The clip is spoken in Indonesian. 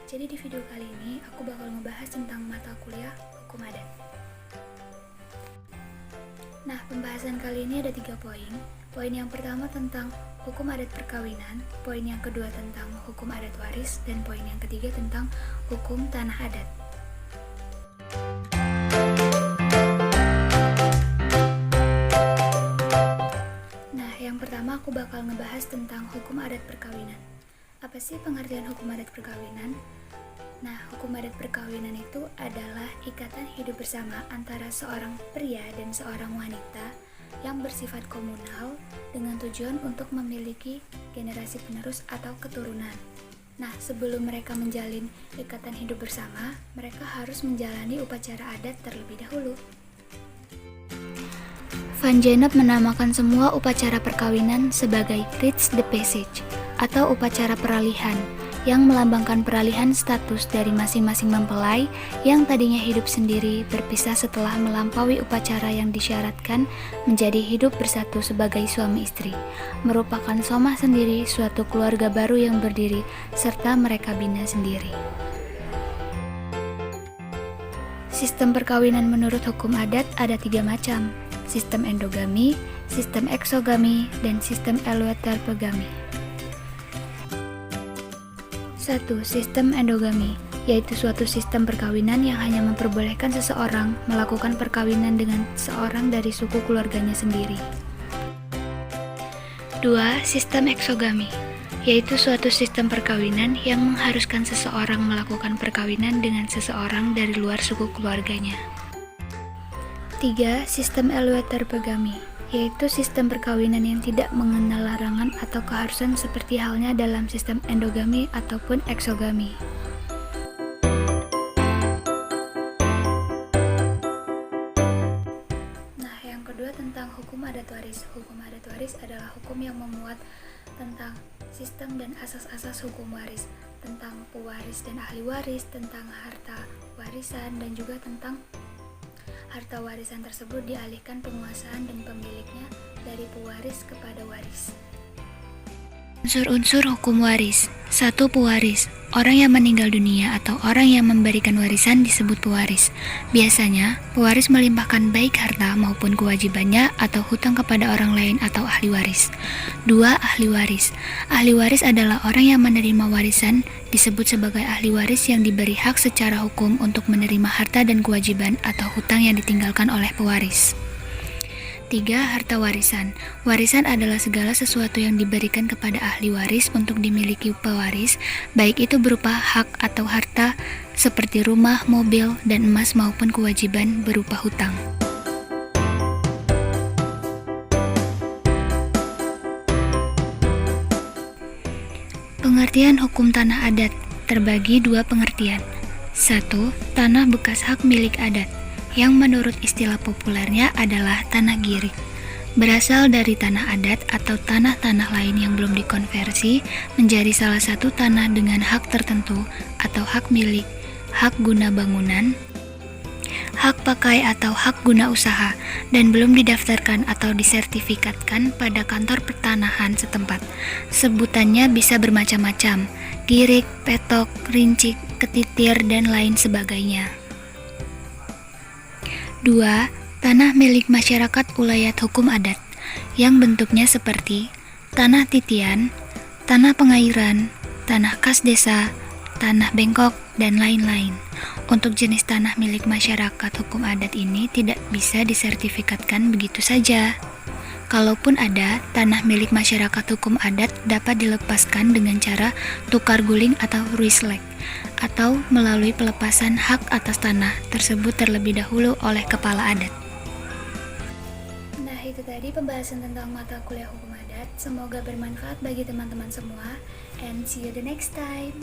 Jadi di video kali ini aku bakal ngebahas tentang mata kuliah hukum adat. Nah, pembahasan kali ini ada 3 poin. Poin yang pertama tentang hukum adat perkawinan, poin yang kedua tentang hukum adat waris, dan poin yang ketiga tentang hukum tanah adat. Nah, yang pertama aku bakal ngebahas tentang hukum adat perkawinan. Apa sih pengertian hukum adat perkawinan? Nah, hukum adat perkawinan itu adalah ikatan hidup bersama antara seorang pria dan seorang wanita yang bersifat komunal dengan tujuan untuk memiliki generasi penerus atau keturunan. Nah, sebelum mereka menjalin ikatan hidup bersama, mereka harus menjalani upacara adat terlebih dahulu. Van Gennep menamakan semua upacara perkawinan sebagai rites de passage atau upacara peralihan yang melambangkan peralihan status dari masing-masing mempelai yang tadinya hidup sendiri berpisah setelah melampaui upacara yang disyaratkan menjadi hidup bersatu sebagai suami istri, merupakan somah sendiri suatu keluarga baru yang berdiri serta mereka bina sendiri. Sistem perkawinan menurut hukum adat ada 3 macam: sistem endogami, sistem eksogami, dan sistem euterpegami. 1. Sistem endogami, yaitu suatu sistem perkawinan yang hanya memperbolehkan seseorang melakukan perkawinan dengan seorang dari suku keluarganya sendiri. 2. Sistem eksogami, yaitu suatu sistem perkawinan yang mengharuskan seseorang melakukan perkawinan dengan seseorang dari luar suku keluarganya. 3. Sistem euterpegami, yaitu sistem perkawinan yang tidak mengenal larangan atau keharusan seperti halnya dalam sistem endogami ataupun eksogami. Nah, yang kedua tentang hukum adat waris. Hukum adat waris adalah hukum yang memuat tentang sistem dan asas-asas hukum waris, tentang pewaris dan ahli waris, tentang harta warisan, dan juga tentang harta warisan tersebut dialihkan penguasaan dan pemiliknya dari pewaris kepada waris. Unsur-unsur hukum waris. 1. Pewaris. Orang yang meninggal dunia atau orang yang memberikan warisan disebut pewaris. Biasanya, pewaris melimpahkan baik harta maupun kewajibannya atau hutang kepada orang lain atau ahli waris. 2. Ahli waris. Ahli waris adalah orang yang menerima warisan, disebut sebagai ahli waris yang diberi hak secara hukum untuk menerima harta dan kewajiban atau hutang yang ditinggalkan oleh pewaris. 3. Harta warisan. Warisan adalah segala sesuatu yang diberikan kepada ahli waris untuk dimiliki pewaris, baik itu berupa hak atau harta seperti rumah, mobil, dan emas maupun kewajiban berupa hutang. Pengertian hukum tanah adat terbagi 2 pengertian. 1. Tanah bekas hak milik adat, yang menurut istilah populernya adalah tanah girik. Berasal dari tanah adat atau tanah-tanah lain yang belum dikonversi menjadi salah satu tanah dengan hak tertentu atau hak milik, hak guna bangunan, hak pakai atau hak guna usaha, dan belum didaftarkan atau disertifikatkan pada kantor pertanahan setempat. Sebutannya bisa bermacam-macam: girik, petok, rincik, ketitir, dan lain sebagainya. 2. Tanah milik masyarakat ulayat hukum adat, yang bentuknya seperti tanah titian, tanah pengairan, tanah kas desa, tanah bengkok, dan lain-lain. Untuk jenis tanah milik masyarakat hukum adat ini tidak bisa disertifikatkan begitu saja. Kalaupun ada, tanah milik masyarakat hukum adat dapat dilepaskan dengan cara tukar guling atau ruislek, atau melalui pelepasan hak atas tanah tersebut terlebih dahulu oleh kepala adat. Nah, itu tadi pembahasan tentang mata kuliah hukum adat. Semoga bermanfaat bagi teman-teman semua, and see you the next time.